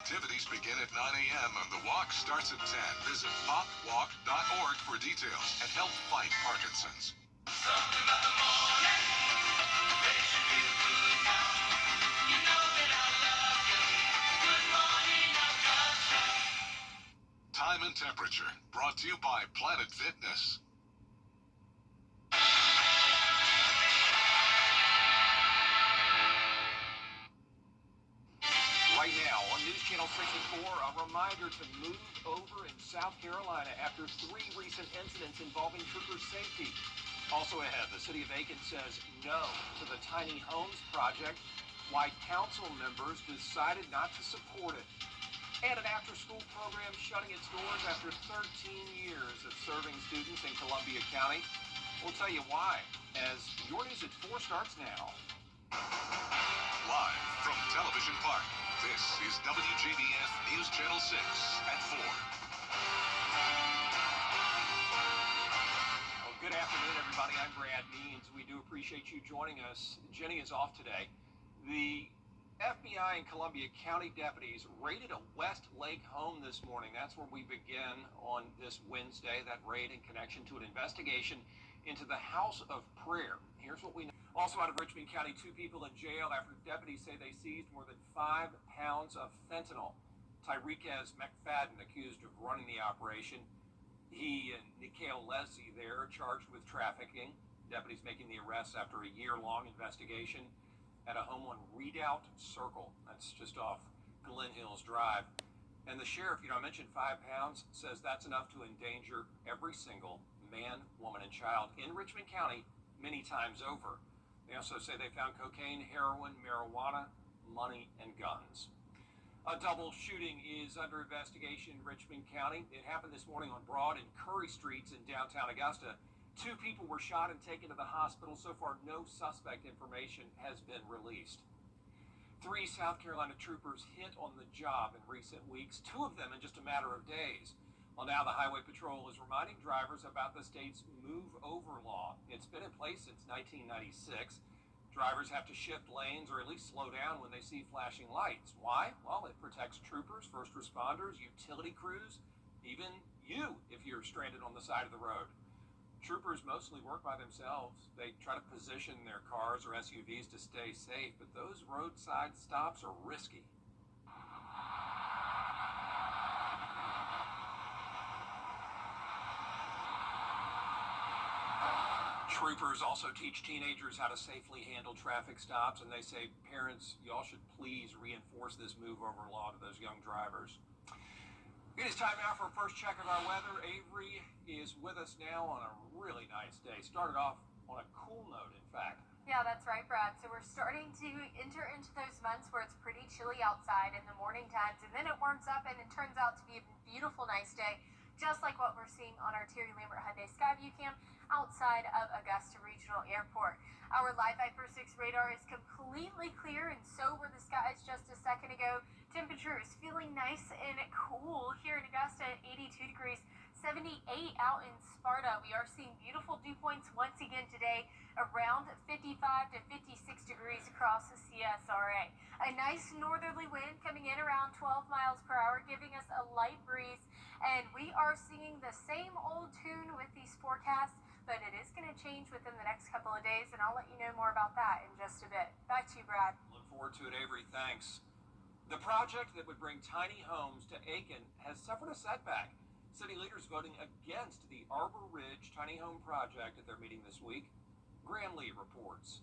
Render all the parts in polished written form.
Activities begin at 9 a.m. and the walk starts at 10. Visit popwalk.org for details and help fight Parkinson's. Something about the morning makes you feel good now. You know that I love you. Good morning, Augusta. Time and temperature brought to you by Planet Fitness. Right now on News Channel 64, a reminder to move over in South Carolina after 3 recent incidents involving trooper safety. Also ahead, the city of Aiken says no to the tiny homes project, why council members decided not to support it. And an after-school program shutting its doors after 13 years of serving students in Columbia County. We'll tell you why, as your News at 4 starts now. Live from Television Park, this is WJBF News Channel 6 at 4. Well, good afternoon, everybody. I'm Brad Means. We do appreciate you joining us. Jenny is off today. The FBI and Columbia County deputies raided a Westlake home this morning. That's where we begin on this Wednesday, that raid in connection to an investigation into the House of Prayer. Here's what we know. Also out of Richmond County, 2 people in jail after deputies say they seized more than 5 pounds of fentanyl. Tyreekez McFadden accused of running the operation. He and Nikhil Leslie there are charged with trafficking. Deputies making the arrest after a year-long investigation at a home on Redoubt Circle. That's just off Glen Hills Drive. And the sheriff, I mentioned 5 pounds, says that's enough to endanger every single man, woman, and child in Richmond County many times over. They also say they found cocaine, heroin, marijuana, money, and guns. A double shooting is under investigation in Richmond County. It happened this morning on Broad and Curry Streets in downtown Augusta. 2 people were shot and taken to the hospital. So far, no suspect information has been released. 3 South Carolina troopers hit on the job in recent weeks, 2 of them in just a matter of days. Well, now the Highway Patrol is reminding drivers about the state's Move Over law. It's been in place since 1996. Drivers have to shift lanes or at least slow down when they see flashing lights. Why? Well, it protects troopers, first responders, utility crews, even you if you're stranded on the side of the road. Troopers mostly work by themselves. They try to position their cars or SUVs to stay safe, but those roadside stops are risky. Troopers also teach teenagers how to safely handle traffic stops, and they say, parents, y'all should please reinforce this move over law to those young drivers. It is time now for a first check of our weather. Avery is with us now on a really nice day. Started off on a cool note, in fact. Yeah, that's right, Brad. So we're starting to enter into those months where it's pretty chilly outside in the morning times, and then it warms up and it turns out to be a beautiful, nice day, just like what we're seeing on our Terry Lambert Hyundai Skyview cam outside of Augusta Regional Airport. Our live Viper 6 radar is completely clear, and so were the skies just a second ago. Temperature is feeling nice and cool here in Augusta at 82 degrees, 78 out in Sparta. We are seeing beautiful dew points once again today, around 55 to 56 degrees across the CSRA. A nice northerly wind coming in around 12 miles per hour, giving us a light breeze, and we are singing the same old tune with these forecasts, but it is going to change within the next couple of days, and I'll let you know more about that in just a bit. Back to you, Brad. Look forward to it, Avery. Thanks. The project that would bring tiny homes to Aiken has suffered a setback. City leaders voting against the Arbor Ridge tiny home project at their meeting this week. Graham Lee reports.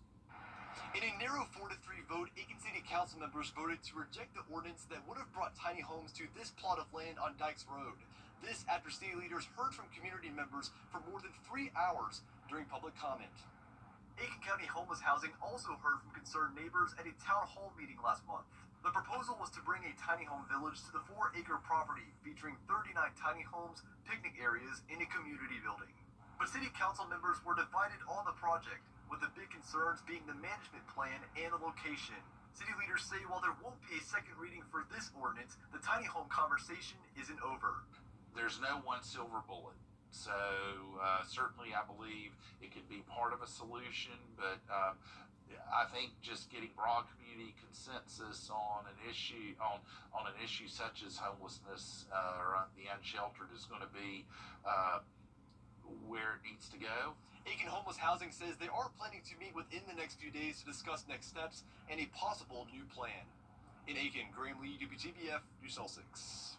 In a narrow 4-3 vote, Aiken City Council members voted to reject the ordinance that would have brought tiny homes to this plot of land on Dykes Road. This after city leaders heard from community members for more than 3 hours during public comment. Aiken County Homeless Housing also heard from concerned neighbors at a town hall meeting last month. The proposal was to bring a tiny home village to the 4-acre property, featuring 39 tiny homes, picnic areas, and a community building. But city council members were divided on the project, with the big concerns being the management plan and the location. City leaders say while there won't be a second reading for this ordinance, the tiny home conversation isn't over. There's no one silver bullet. So certainly I believe it could be part of a solution, but I think just getting broad community consensus on an issue such as homelessness or the unsheltered is going to be where it needs to go. Aiken Homeless Housing says they are planning to meet within the next few days to discuss next steps and a possible new plan. In Aiken, Graham Lee, WJBF, News 6.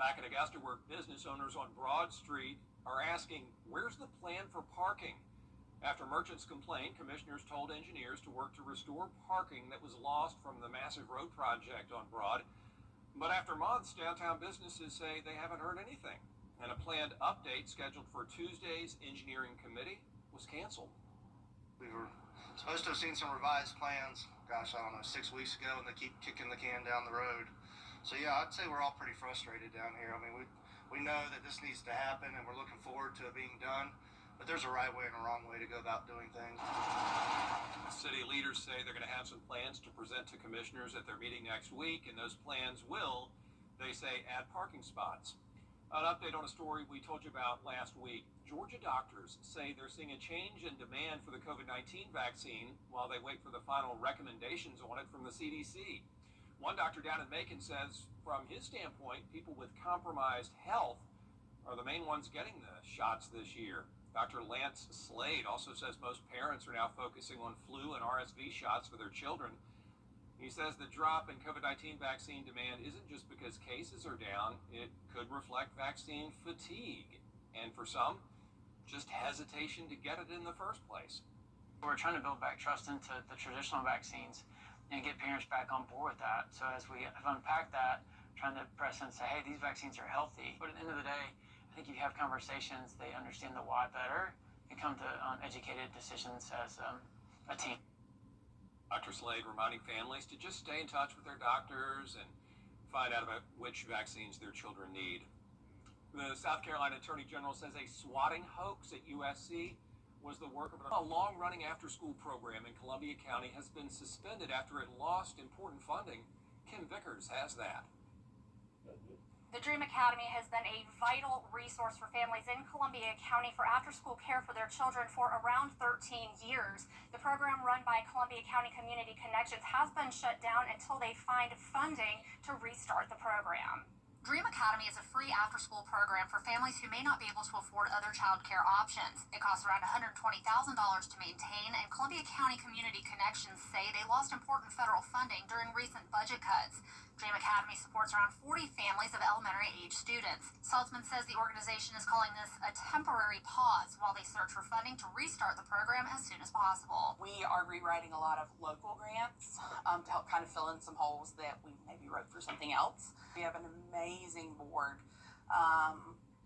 Back in Augusta, where business owners on Broad Street are asking, where's the plan for parking? After merchants complained, commissioners told engineers to work to restore parking that was lost from the massive road project on Broad. But after months, downtown businesses say they haven't heard anything, and a planned update scheduled for Tuesday's engineering committee was canceled. We were supposed to have seen some revised plans, gosh, I don't know, 6 weeks ago, and they keep kicking the can down the road. So yeah, I'd say we're all pretty frustrated down here. I mean, we know that this needs to happen, and we're looking forward to it being done. But there's a right way and a wrong way to go about doing things. City leaders say they're going to have some plans to present to commissioners at their meeting next week, and those plans will, they say, add parking spots. An update on a story we told you about last week. Georgia doctors say they're seeing a change in demand for the COVID-19 vaccine while they wait for the final recommendations on it from the CDC. One doctor down in Macon says, from his standpoint, people with compromised health are the main ones getting the shots this year. Dr. Lance Slade also says most parents are now focusing on flu and RSV shots for their children. He says the drop in COVID-19 vaccine demand isn't just because cases are down, it could reflect vaccine fatigue, and for some, just hesitation to get it in the first place. We're trying to build back trust into the traditional vaccines and get parents back on board with that. So as we have unpacked that, trying to press and say, hey, these vaccines are healthy. But at the end of the day, I think you have conversations, they understand the why better, and come to educated decisions as a team. Dr. Slade reminding families to just stay in touch with their doctors and find out about which vaccines their children need. The South Carolina Attorney General says a swatting hoax at USC was the work of a long-running after-school program in Columbia County has been suspended after it lost important funding. Kim Vickers has that. The Dream Academy has been a vital resource for families in Columbia County for after-school care for their children for around 13 years. The program run by Columbia County Community Connections has been shut down until they find funding to restart the program. Dream Academy is a free after-school program for families who may not be able to afford other child care options. It costs around $120,000 to maintain, and Columbia County Community Connections say they lost important federal funding during recent budget cuts. Dream Academy supports around 40 families of elementary-age students. Saltzman says the organization is calling this a temporary pause while they search for funding to restart the program as soon as possible. We are rewriting a lot of local grants to help kind of fill in some holes that we maybe wrote for something else. We have an amazing board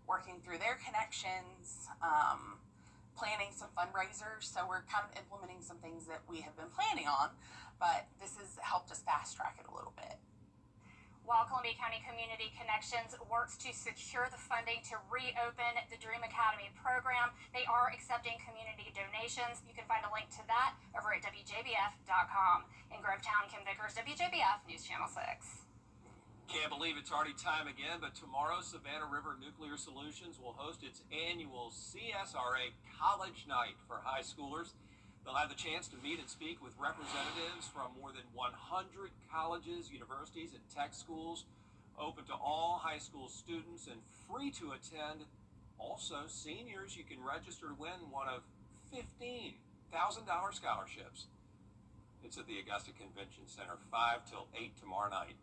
working through their connections, planning some fundraisers. So we're kind of implementing some things that we have been planning on, but this has helped us fast track it a little bit. While Columbia County Community Connections works to secure the funding to reopen the Dream Academy program, they are accepting community donations. You can find a link to that over at WJBF.com. In Grovetown, Kim Vickers, WJBF News Channel 6. Can't believe it's already time again, but tomorrow Savannah River Nuclear Solutions will host its annual CSRA College Night for high schoolers. They'll have the chance to meet and speak with representatives from more than 100 colleges, universities, and tech schools, open to all high school students and free to attend. Also, seniors, you can register to win one of $15,000 scholarships. It's at the Augusta Convention Center, 5 till 8 tomorrow night.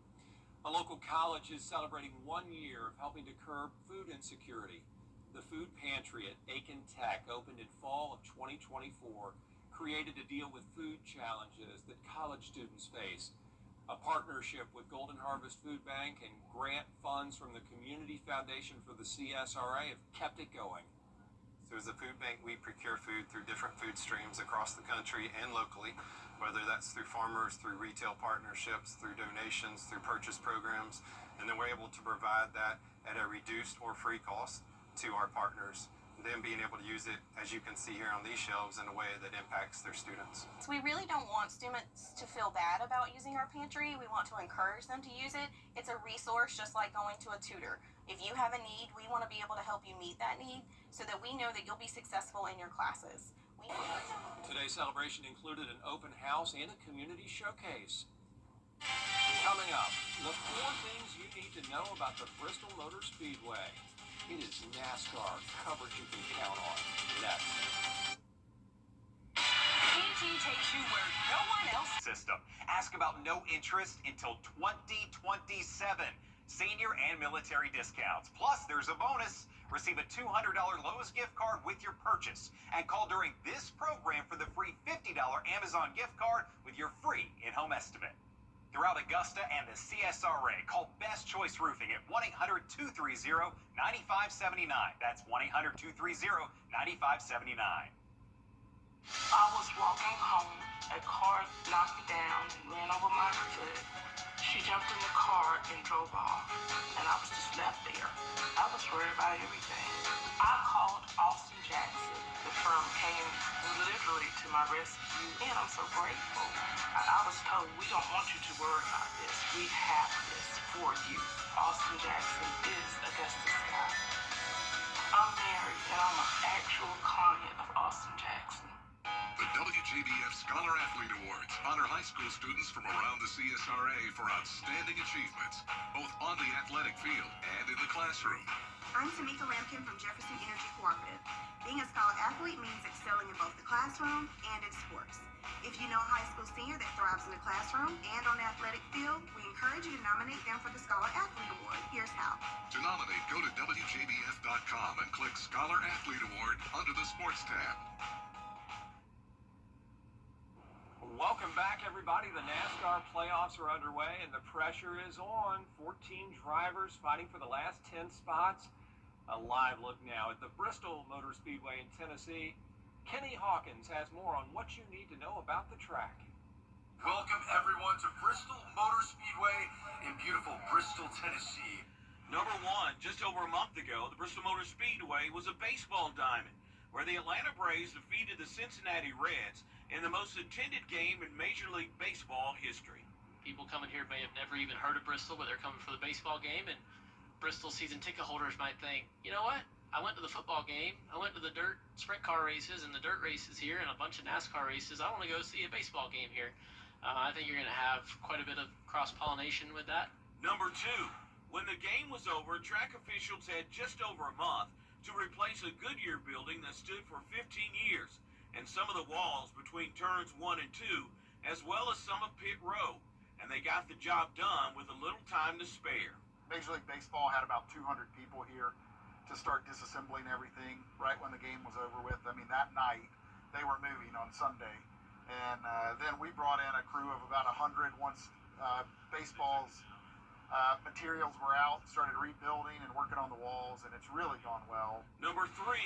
A local college is celebrating 1 year of helping to curb food insecurity. The food pantry at Aiken Tech opened in fall of 2024, created to deal with food challenges that college students face. A partnership with Golden Harvest Food Bank and grant funds from the Community Foundation for the CSRA have kept it going. So as a food bank, we procure food through different food streams across the country and locally, whether that's through farmers, through retail partnerships, through donations, through purchase programs, and then we're able to provide that at a reduced or free cost to our partners, then being able to use it, as you can see here on these shelves, in a way that impacts their students. So we really don't want students to feel bad about using our pantry. We want to encourage them to use it. It's a resource just like going to a tutor. If you have a need, we want to be able to help you meet that need so that we know that you'll be successful in your classes. Today's celebration included an open house and a community showcase. Coming up, the 4 things you need to know about the Bristol Motor Speedway. It is NASCAR coverage you can count on. Next. PG takes you where no one else. System. Ask about no interest until 2027. Senior and military discounts. Plus, there's a bonus. Receive a $200 Lowe's gift card with your purchase. And call during this program for the free $50 Amazon gift card with your free in-home estimate. Throughout Augusta and the CSRA, call Best Choice Roofing at 1-800-230-9579. That's 1-800-230-9579. I was walking home. A car knocked me down and ran over my foot. She jumped in the car and drove off, and I was just left there. I was worried about everything. I called Austin Jackson. The firm came literally to my rescue, and I'm so grateful. I was told, we don't want you to worry about this. We have this for you. Austin Jackson is Augusta Scott. I'm married, and I'm an actual client of Austin Jackson. The WJBF Scholar Athlete Awards honor high school students from around the CSRA for outstanding achievements, both on the athletic field and in the classroom. I'm Tamika Lampkin from Jefferson Energy Cooperative. Being a scholar athlete means excelling in both the classroom and in sports. If you know a high school senior that thrives in the classroom and on the athletic field, we encourage you to nominate them for the Scholar Athlete Award. Here's how. To nominate, go to WJBF.com and click Scholar Athlete Award under the Sports tab. Welcome back, everybody. The NASCAR playoffs are underway, and the pressure is on. 14 drivers fighting for the last 10 spots. A live look now at the Bristol Motor Speedway in Tennessee. Kenny Hawkins has more on what you need to know about the track. Welcome, everyone, to Bristol Motor Speedway in beautiful Bristol, Tennessee. Number 1, just over a month ago, the Bristol Motor Speedway was a baseball diamond, where the Atlanta Braves defeated the Cincinnati Reds in the most attended game in Major League Baseball history. People coming here may have never even heard of Bristol, but they're coming for the baseball game, and Bristol season ticket holders might think, you know what? I went to the football game, I went to the dirt sprint car races and the dirt races here and a bunch of NASCAR races. I want to go see a baseball game here. I think you're going to have quite a bit of cross-pollination with that. Number 2, when the game was over, track officials had just over a month to replace a Goodyear building that stood for 15 years, and some of the walls between turns 1 and 2, as well as some of pit row. And they got the job done with a little time to spare. Major League Baseball had about 200 people here to start disassembling everything right when the game was over with. I mean, that night they were moving on Sunday. And then we brought in a crew of about 100 once baseball's materials were out, started rebuilding and working on the walls, and it's really gone well. Number 3,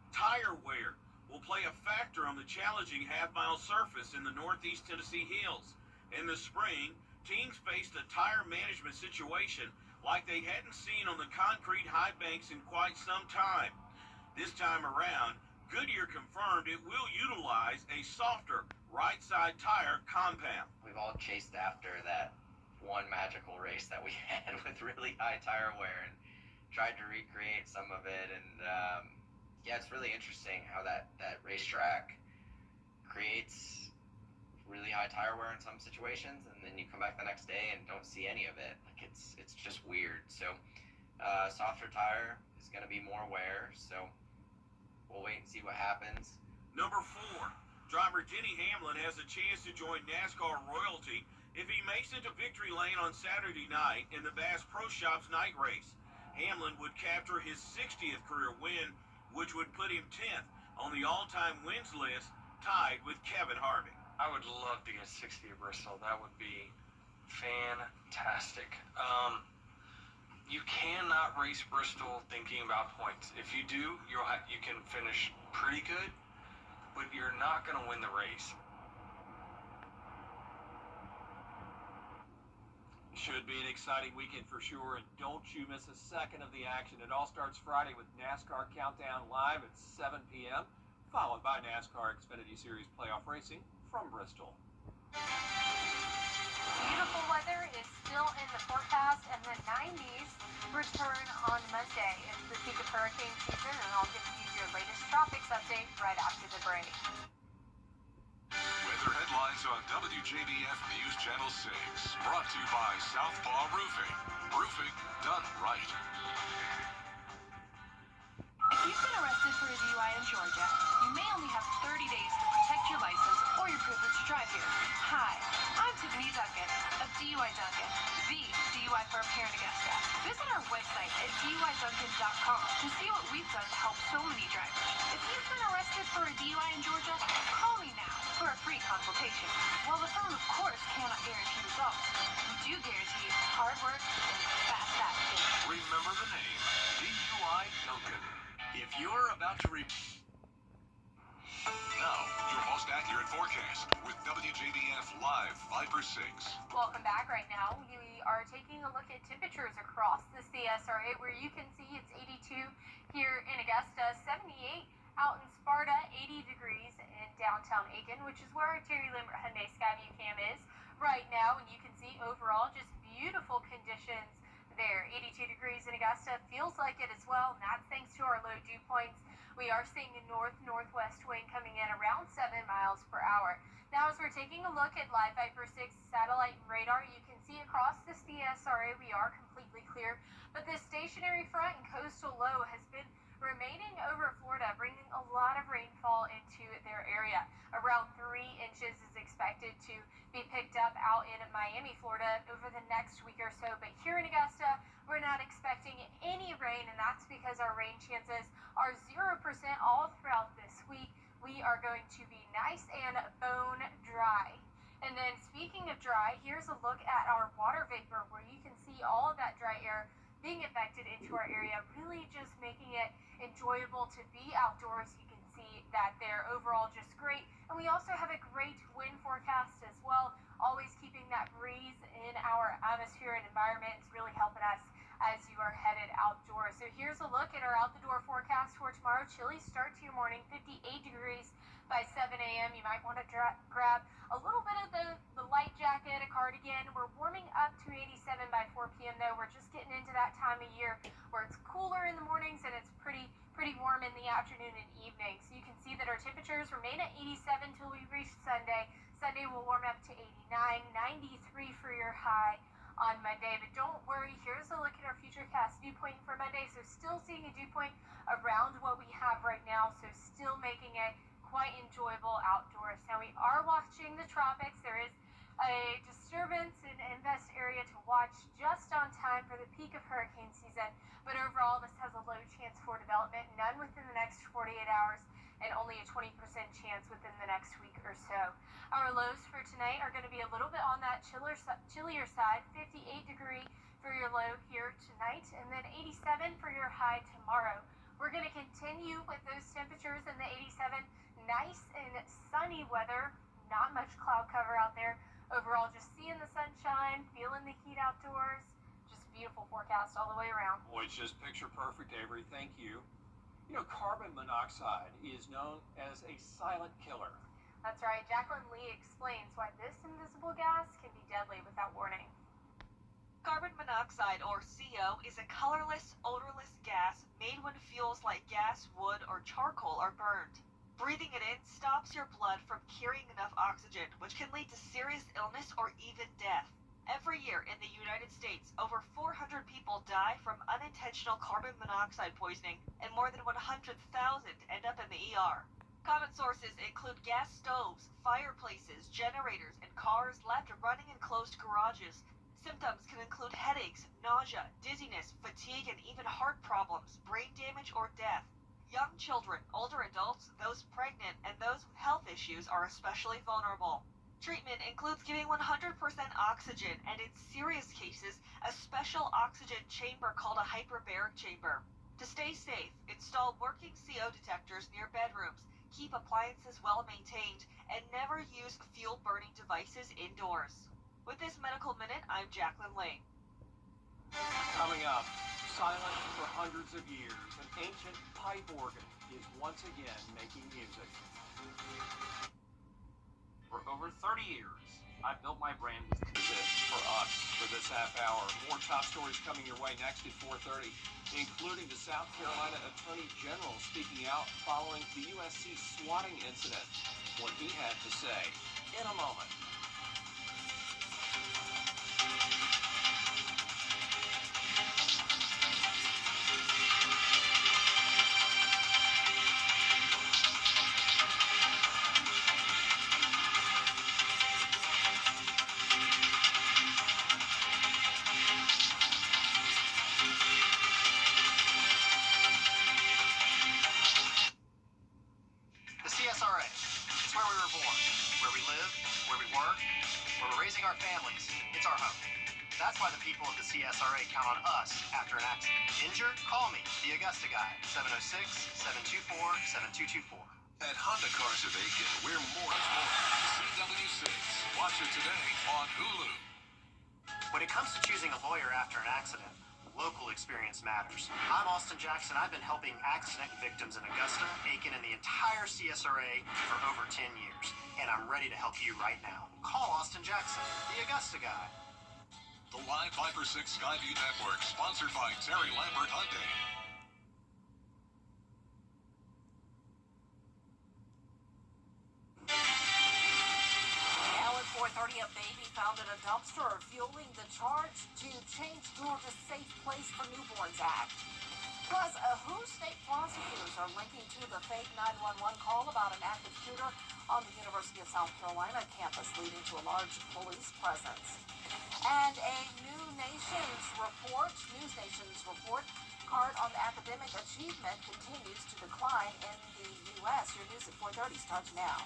tire wear will play a factor on the challenging half-mile surface in the Northeast Tennessee hills. In the spring, teams faced a tire management situation like they hadn't seen on the concrete high banks in quite some time. This time around, Goodyear confirmed it will utilize a softer right-side tire compound. We've all chased after that one magical race that we had with really high tire wear and tried to recreate some of it, and yeah, it's really interesting how that racetrack creates really high tire wear in some situations, and then you come back the next day and don't see any of it. Like it's just weird. So softer tire is going to be more wear, so we'll wait and see what happens. Number 4, driver Denny Hamlin has a chance to join NASCAR royalty if he makes it to victory lane on Saturday night in the Bass Pro Shops night race. Hamlin would capture his 60th career win, which would put him 10th on the all-time wins list, tied with Kevin Harvick. I would love to get 60 at Bristol. That would be fantastic. You cannot race Bristol thinking about points. If you do, you can finish pretty good, but you're not going to win the race. Should be an exciting weekend for sure, and don't you miss a second of the action. It all starts Friday with NASCAR Countdown Live at 7 p.m., followed by NASCAR Xfinity Series playoff racing from Bristol. Beautiful weather is still in the forecast, and the 90s return on Monday. It's the peak of hurricane season, and I'll give you your latest tropics update update right after the break. Weather headlines on WJBF News Channel 6. Brought to you by Southpaw Roofing. Roofing done right. If you've been arrested for a DUI in Georgia, you may only have 30 days to protect your license or your privilege to drive here. Hi, I'm Tiffany Duncan of DUI Duncan, the DUI firm here in Augusta. Visit our website at DUIDuncan.com to see what we've done to help so many drivers. If you've been arrested for a DUI in Georgia, call me now for a free consultation. While the firm, of course, cannot guarantee results, we do guarantee hard work and fast action. Remember the name, DUI Duncan. If you're about to Now, your most accurate forecast with WJBF Live 5 for 6. Welcome back. Right now, we are taking a look at temperatures across the CSRA, where you can see it's 82 here in Augusta, 78 out in Sparta, 80 degrees in downtown Aiken, which is where our Terry Lambert Hyundai Skyview Cam is right now. And you can see overall just beautiful conditions there. 82 degrees in Augusta, feels like it as well, and that's thanks to our low dew points. We are seeing a north-northwest wind coming in around 7 miles per hour. Now, as we're taking a look at Live 5 for 6 satellite and radar, you can see across the CSRA we are completely clear, but this stationary front and coastal low has been remaining over Florida, bringing a lot of rainfall into their area. Around 3 inches is expected to be picked up out in Miami, Florida over the next week or so. But here in Augusta, we're not expecting any rain, and that's because our rain chances are 0% all throughout this week. We are going to be nice and bone dry. And then speaking of dry, here's a look at our water vapor, where you can see all of that dry air being affected into our area, really just making it enjoyable to be outdoors. You can see that they're overall just great. And we also have a great wind forecast as well, always keeping that breeze in our atmosphere and environment. It's really helping us as you are headed outdoors. So here's a look at our out the door forecast for tomorrow. Chilly start to your morning, 58 degrees by 7 a.m. You might want to grab a little bit of the light jacket, a cardigan. We're warming up to 87 by 4 p.m. though. We're just getting into that time of year where it's cooler in the mornings and it's pretty warm in the afternoon and evening. So you can see that our temperatures remain at 87 till we reach Sunday. Sunday will warm up to 89, 93 for your high on Monday. But don't worry, here's a look at our futurecast dew point for Monday. So still seeing a dew point around what we have right now, so still making it quite enjoyable outdoors. Now, we are watching the tropics. There is a disturbance in Invest area to watch just on time for the peak of hurricane season, but overall this has a low chance for development, none within the next 48 hours, and only a 20% chance within the next week or so. Our lows for tonight are going to be a little bit on that chillier side, 58 degree for your low here tonight, and then 87 for your high tomorrow. We're going to continue with those temperatures in the 87, nice and sunny weather, not much cloud cover out there. Overall, just seeing the sunshine, feeling the heat outdoors, just beautiful forecast all the way around. Boy, it's just picture perfect, Avery. Thank you. You know, carbon monoxide is known as a silent killer. That's right. Jacqueline Lee explains why this invisible gas can be deadly without warning. Carbon monoxide, or CO, is a colorless, odorless gas made when fuels like gas, wood, or charcoal are burned. Breathing it in stops your blood from carrying enough oxygen, which can lead to serious illness or even death. Every year in the United States, over 400 people die from unintentional carbon monoxide poisoning, and more than 100,000 end up in the ER. Common sources include gas stoves, fireplaces, generators, and cars left running in closed garages. Symptoms can include headaches, nausea, dizziness, fatigue, and even heart problems, brain damage, or death. Young children, older adults, those pregnant, and those with health issues are especially vulnerable. Treatment includes giving 100% oxygen, and in serious cases, a special oxygen chamber called a hyperbaric chamber. To stay safe, install working CO detectors near bedrooms, keep appliances well maintained, and never use fuel-burning devices indoors. With this Medical Minute, I'm Jacqueline Lane. Coming up, silent for hundreds of years, an ancient pipe organ is once again making music. For over 30 years, I built my brand with conviction. for us for this half hour. More top stories coming your way next at 4:30, including the South Carolina Attorney General speaking out following the USC swatting incident. What he had to say in a moment. The CSRA. It's where we were born, where we live, where we work, where we're raising our families. It's our home. That's why the people of the CSRA count on us after an accident. Injured? Call me, the Augusta guy, 706-724-7224. At Honda Cars of Aiken, we're more is more. CW6. Watch it today on Hulu. When it comes to choosing a lawyer after an accident, local experience matters. I'm Austin Jackson. I've been helping accident victims in Augusta, Aiken, and the entire CSRA for over 10 years. And I'm ready to help you right now. Call Austin Jackson, the Augusta guy. The Live 5-for-6 Skyview Network, sponsored by Terry Lambert Hyundai. Now at 4:30, a baby found in a dumpster, fueling the charge to change Georgia's Safe Place for Newborns Act. Plus, who state prosecutors are linking to the fake 911 call about an active shooter on the University of South Carolina campus, leading to a large police presence. And a News Nation's report card on academic achievement continues to decline in the U.S. Your news at 4:30 starts now.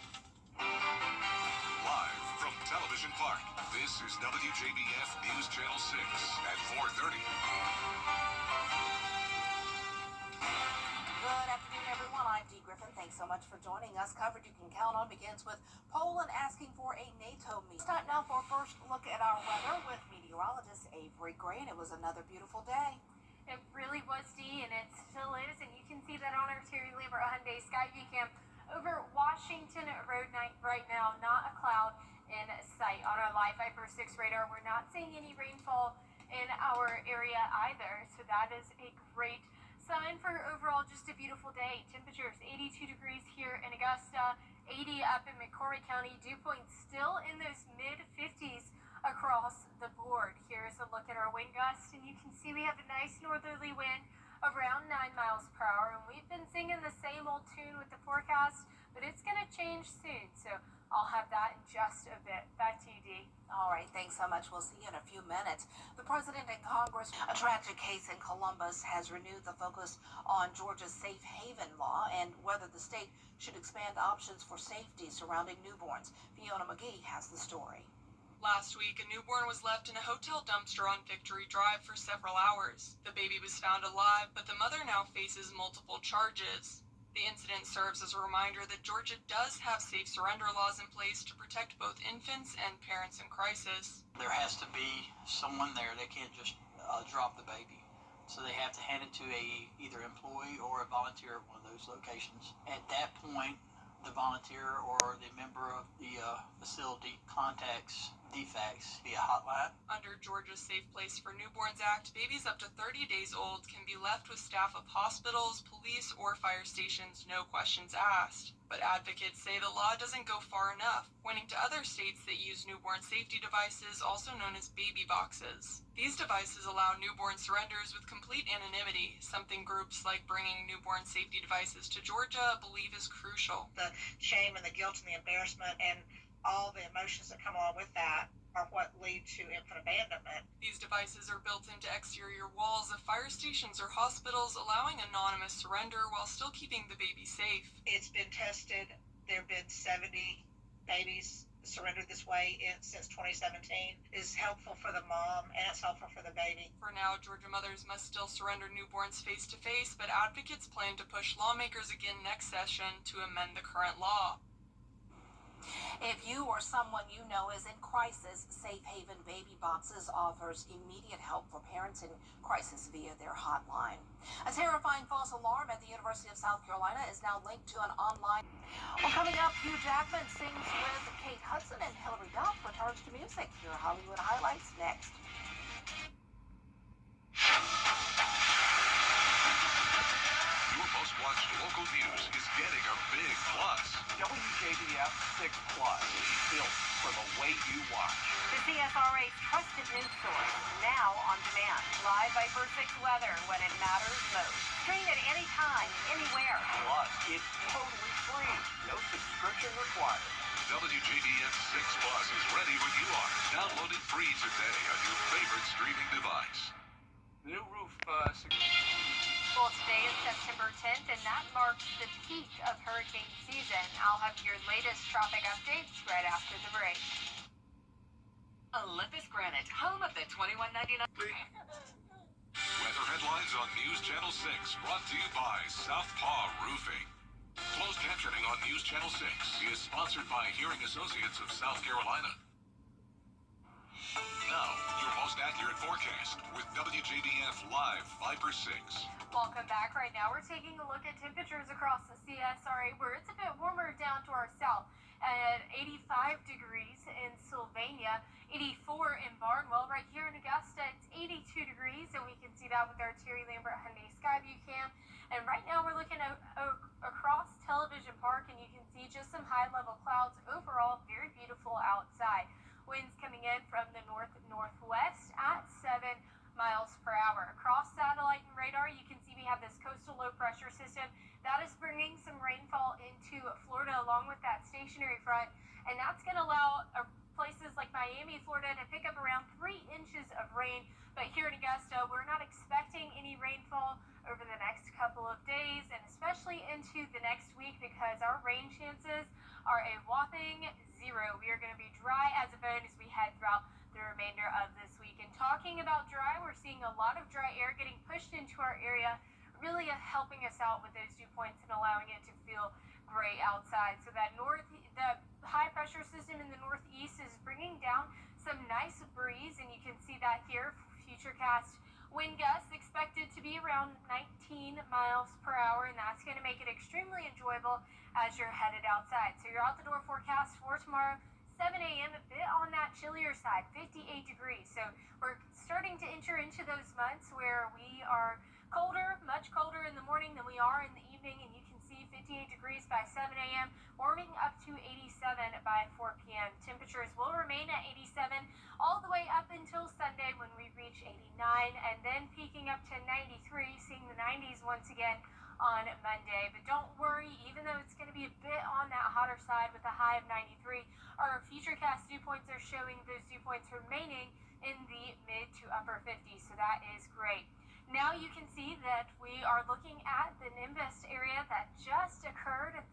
Live from Television Park, this is WJBF News Channel 6 at 4:30. Good afternoon, everyone. I'm Dee Griffin. Thanks so much for joining us. Coverage you can count on begins with Poland asking for a NATO meeting. It's time now for a first look at our weather with meteorologist Avery Gray, and it was another beautiful day. It really was, Dee, and it still is, and you can see that on our Terry Lambert Hyundai Skyview Cam over Washington Road right now. Not a cloud in sight. On our Live 5-for-6 radar, we're not seeing any rainfall in our area either, so that is a great sign for overall just a beautiful day. Temperatures 82 degrees here in Augusta, 80 up in McCormick County. Dew point still in those mid-50s across the board. Here's a look at our wind gusts, and you can see we have a nice northerly wind around 9 miles per hour, and we've been singing the same old tune with the forecast, but it's going to change soon, so I'll have that in just a bit. Back to you, Dee. All right, thanks so much. We'll see you in a few minutes. The president and Congress, a tragic case in Columbus, has renewed the focus on Georgia's safe haven law and whether the state should expand options for safety surrounding newborns. Fiona McGee has the story. Last week, a newborn was left in a hotel dumpster on Victory Drive for several hours. The baby was found alive, but the mother now faces multiple charges. The incident serves as a reminder that Georgia does have safe surrender laws in place to protect both infants and parents in crisis. There has to be someone there. They can't just drop the baby. So they have to hand it to either employee or a volunteer at one of those locations. At that point, the volunteer or the member of the facility contacts DFACS via hotline. Under Georgia's Safe Place for Newborns Act, babies up to 30 days old can be left with staff of hospitals, police, or fire stations, no questions asked. But advocates say the law doesn't go far enough, pointing to other states that use newborn safety devices, also known as baby boxes. These devices allow newborn surrenders with complete anonymity, something groups like Bringing Newborn Safety Devices to Georgia believe is crucial. The shame and the guilt and the embarrassment and all the emotions that come along with that are what lead to infant abandonment. These devices are built into exterior walls of fire stations or hospitals, allowing anonymous surrender while still keeping the baby safe. It's been tested. There have been 70 babies surrendered this way since 2017. It's helpful for the mom and it's helpful for the baby. For now, Georgia mothers must still surrender newborns face-to-face, but advocates plan to push lawmakers again next session to amend the current law. If you or someone you know is in crisis, Safe Haven Baby Boxes offers immediate help for parents in crisis via their hotline. A terrifying false alarm at the University of South Carolina is now linked to an online. Well, coming up, Hugh Jackman sings with Kate Hudson and Hilary Duff returns to music. Your Hollywood highlights next. Your most watched local news is getting a big plus. WJBF 6 Plus is built for the way you watch. The CSRA's trusted news source, now on demand. Live by First 6 weather when it matters most. Stream it anytime, anywhere. Plus, it's totally free. No subscription required. WJBF 6 Plus is ready when you are. Download it free today on your favorite streaming device. New roof, Well, today is September 10th, and that marks the peak of hurricane season. I'll have your latest traffic updates right after the break. Olympus Granite, home of the $21.99. Weather headlines on News Channel 6, brought to you by Southpaw Roofing. Closed captioning on News Channel 6 is sponsored by Hearing Associates of South Carolina. Now, your most accurate forecast with WJBF Live 5/6. Welcome back. Right now, we're taking a look at temperatures across the CSRA, where it's a bit warmer down to our south at 85 degrees in Sylvania, 84 in Barnwell. Right here in Augusta, it's 82 degrees, and we can see that with our Terry Lambert Hyundai Skyview cam. And right now, we're looking across Television Park, and you can see just some high-level clouds. Overall, very beautiful outside. Winds coming in from the north-northwest at 7 miles per hour. Across satellite and radar, you can see we have this coastal low pressure system that is bringing some rainfall into Florida along with that stationary front, and that's going to allow places like Miami, Florida to pick up around 3 inches of rain. But here in Augusta, we're not expecting any rainfall over the next couple of days, and especially into the next week, because our rain chances are a whopping 0. We are going to be dry as a bone as we head throughout the remainder of this week. And talking about dry, we're seeing a lot of dry air getting pushed into our area, really helping us out with those dew points and allowing it to feel great outside. So that the high pressure system in the northeast is bringing down some nice breeze, and you can see that here. Futurecast wind gusts expected to be around 19 miles per hour, and that's going to make it extremely enjoyable as you're headed outside. So your out the door forecast for tomorrow, 7 a.m., a bit on that chillier side, 58 degrees. So we're starting to enter into those months where we are colder, much colder in the morning than we are in the evening, and you can see 58 degrees by 7 a.m., warming up to 87 by 4 p.m. Temperatures will remain at 87 all the way up until Sunday when we reach 89, and then peaking up to 93, seeing the 90s once again on Monday. But don't worry, even though it's going to be a bit on that hotter side with a high of 93, our Futurecast dew points are showing those dew points remaining in the mid to upper 50s, so that is great. Now you can see that we are looking at the Nimbus area that just occurred at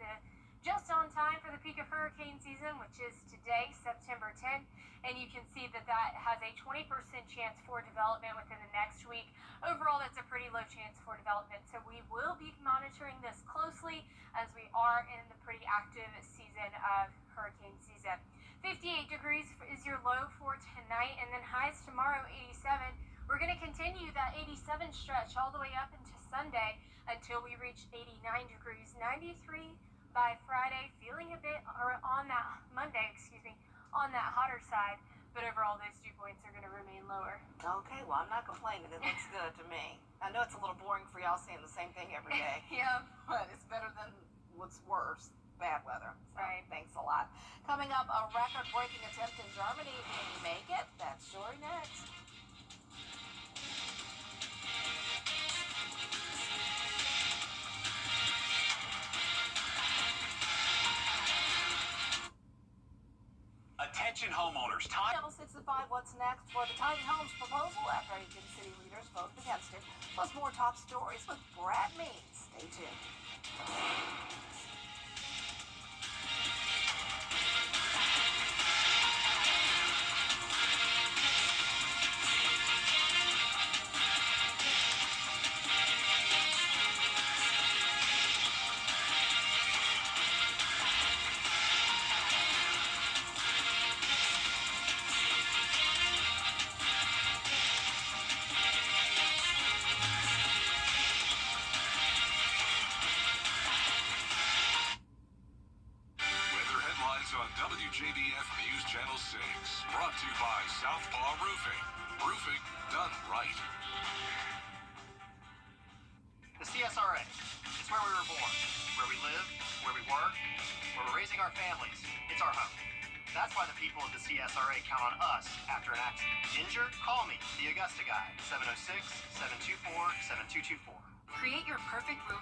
just on time for the peak of hurricane season, which is today, September 10th, and you can see that has a 20% chance for development within the next week. Overall, that's a pretty low chance for development, so we will be monitoring this closely as we are in the pretty active season of hurricane season. 58 degrees is your low for tonight, and then highs tomorrow, 87. We're going to continue that 87 stretch all the way up into Sunday until we reach 89 degrees, 93 by Friday, feeling a bit, or on that Monday, on that hotter side, but overall those dew points are going to remain lower. Okay, well, I'm not complaining. It looks good to me. I know it's a little boring for y'all seeing the same thing every day. Yeah. But it's better than what's worse, bad weather. So, right. Thanks a lot. Coming up, a record-breaking attempt in Germany. Can you make it? That's sure next. Attention homeowners, Channel 6 and 5, what's next for the tiny homes proposal after Aiken City leaders voted against it? Plus more top stories with Brad Means. Stay tuned. Channel 6. Brought to you by Southpaw Roofing. Roofing done right. The CSRA. It's where we were born, where we live, where we work, where we're raising our families. It's our home. That's why the people of the CSRA count on us after an accident. Injured? Call me, the Augusta guy, 706-724-7224. Create your perfect room